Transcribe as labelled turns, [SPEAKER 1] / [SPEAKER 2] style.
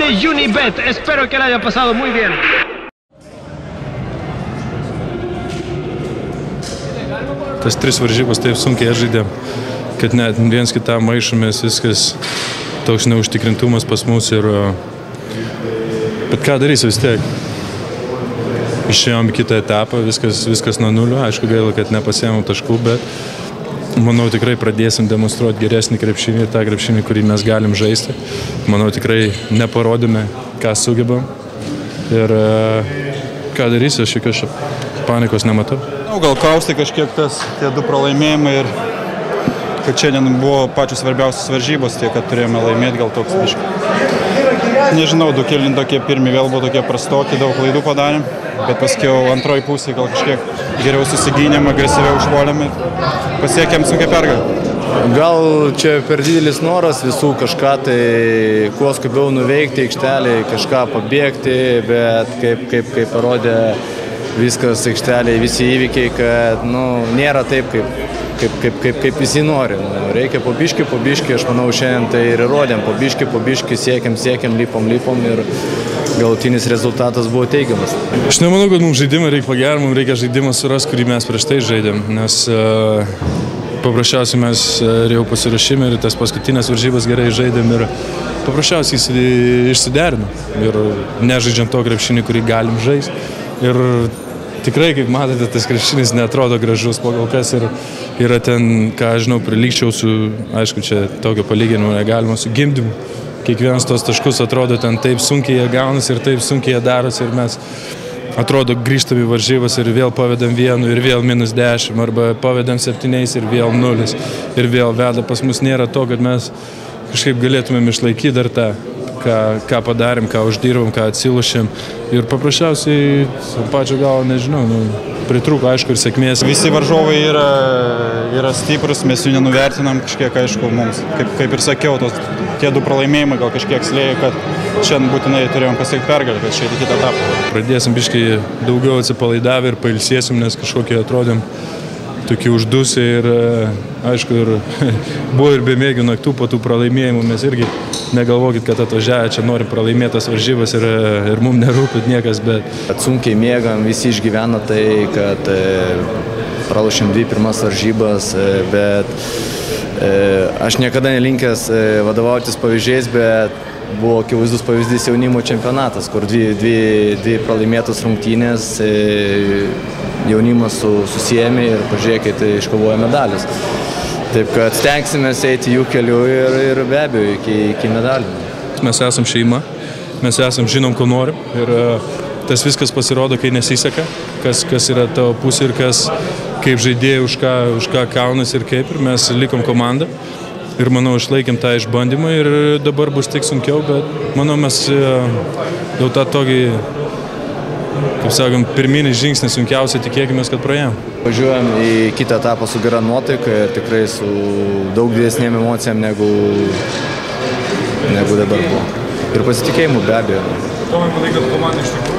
[SPEAKER 1] Unibet. Espero que la haya pasado muy bien.
[SPEAKER 2] Tas 3 varžybos taip sunkiai žaidėm, kad net viens kitam maišomės, viskas toks neužtikrintumas pas mus ir... Bet ką darysiu vis tiek? Išėjom į kitą etapą, viskas nuo nulio. Aišku, gaila, kad nepasiėmėm taškų, bet manau tikrai pradėsim demonstruoti geresnį krepšinį, tą krepšinį, kurį mes galim žaisti. Manau tikrai neparodėme, ką sugebam. Ir ką darysiu, aš jokios panikos nematau.
[SPEAKER 3] Gal kausti kažkiek tie 2 pralaimėjimai ir kad šiandien buvo pačios svarbiausios varžybos, tie, kad turėjome laimėti, gal toks biškai. Nežinau, 2 kėliniai tokie pirmi vėl buvo tokie prastoki, daug klaidų padarėm, bet paskiau antroji pusė gal kažkiek geriau susigynėm, agresyviau užpuolėm ir pasiekėm sunkią pergalę.
[SPEAKER 4] Gal čia per didelis noras visų kažką tai kuo skubiau nuveikti aikštelėje, kažką pabėgti, bet kaip parodė viskas aikštelėje, visi įvykiai, kad nėra taip, kaip visi nori. Reikia po biškį, aš manau, šiandien tai ir įrodėm. Po biškį, siekiam, lipom ir galutinis rezultatas buvo teigiamas.
[SPEAKER 2] Aš nemanau, kad mums žaidimą reikia pagerinti, mums reikia žaidimą surasti, kurį mes prieš tai žaidėm, nes paprasčiausiai mes jau pasirašėme ir tas paskutinės varžybas gerai žaidėm ir paprasčiausiai išsiderinom ir nežaidžiam to krepšinį, kurį galim žaisti. Ir tikrai, kaip matote, tas krepšinis neatrodo gražus pagal kas ir yra ten, ką aš žinau, prilygčiau su, aišku, čia tokio palyginimo negalima, su gimdymu. Kiekvienas tos taškus atrodo ten taip sunkiai jie gaunasi ir taip sunkiai jie darosi ir mes atrodo grįžtam į varžybas ir vėl pavedam 1 ir vėl -10 arba pavedam 7 ir vėl 0 ir vėl veda. Pas mus nėra to, kad mes kažkaip galėtumėm išlaikyti dar tą, ką padarėm, ką uždirbom, ką atsilošėm. Ir paprasčiausiai, pačio galo, nežinau, pritrūko, aišku, ir sėkmės.
[SPEAKER 3] Visi varžovai yra stiprus, mes jų nenuvertinam kažkiek, aišku, mums. Kaip ir sakiau, tie 2 pralaimėjimai gal kažkiek slėja, kad šiandien būtinai turėjom pasiekti pergalę, kad šiandien kitą etapą.
[SPEAKER 2] Pradėsim biškai daugiau atsipalaidavę ir pailsėsim, nes kažkokie atrodėm tokie uždusę ir, aišku, ir buvo ir bemėgių naktų po tų pralaimėjimų. Mes irgi negalvokit, kad atvažiavę čia nori pralaimėtas varžybas ir mums nerūpit niekas, bet...
[SPEAKER 4] Sunkiai mėgam, visi išgyvena tai, kad pralašėm 2 pirmas varžybas, bet aš niekada nelinkęs vadovautis pavyzdžiais, bet buvo akivaizdus pavyzdys jaunimo čempionatas, kur 2 pralaimėtos rungtynės jaunimas susijėmė ir pažiūrėkit, iškovojo medalius. Taip kad stengsime eiti jų keliu ir be abejo iki medalių.
[SPEAKER 2] Mes esam šeima, mes žinom, ko norim ir tas viskas pasirodo, kai nesiseka, kas yra tavo pusė ir kas kaip žaidėjai už ką kaunas ir kaip. Ir mes likom komandą ir manau išlaikėm tą išbandymą ir dabar bus tik sunkiau, bet manau mes jau tą tokį, kaip sakom, pirminį žingsnį sunkiausiai tikėkime, kad praėjom.
[SPEAKER 4] Važiuojam į kitą etapą su gera nuotaika ir tikrai su daug didesnėm emocijom negu dabar buvo. Ir pasitikėjimu be abejo.
[SPEAKER 2] Tomai, manai, kad komanda iš tikrųjų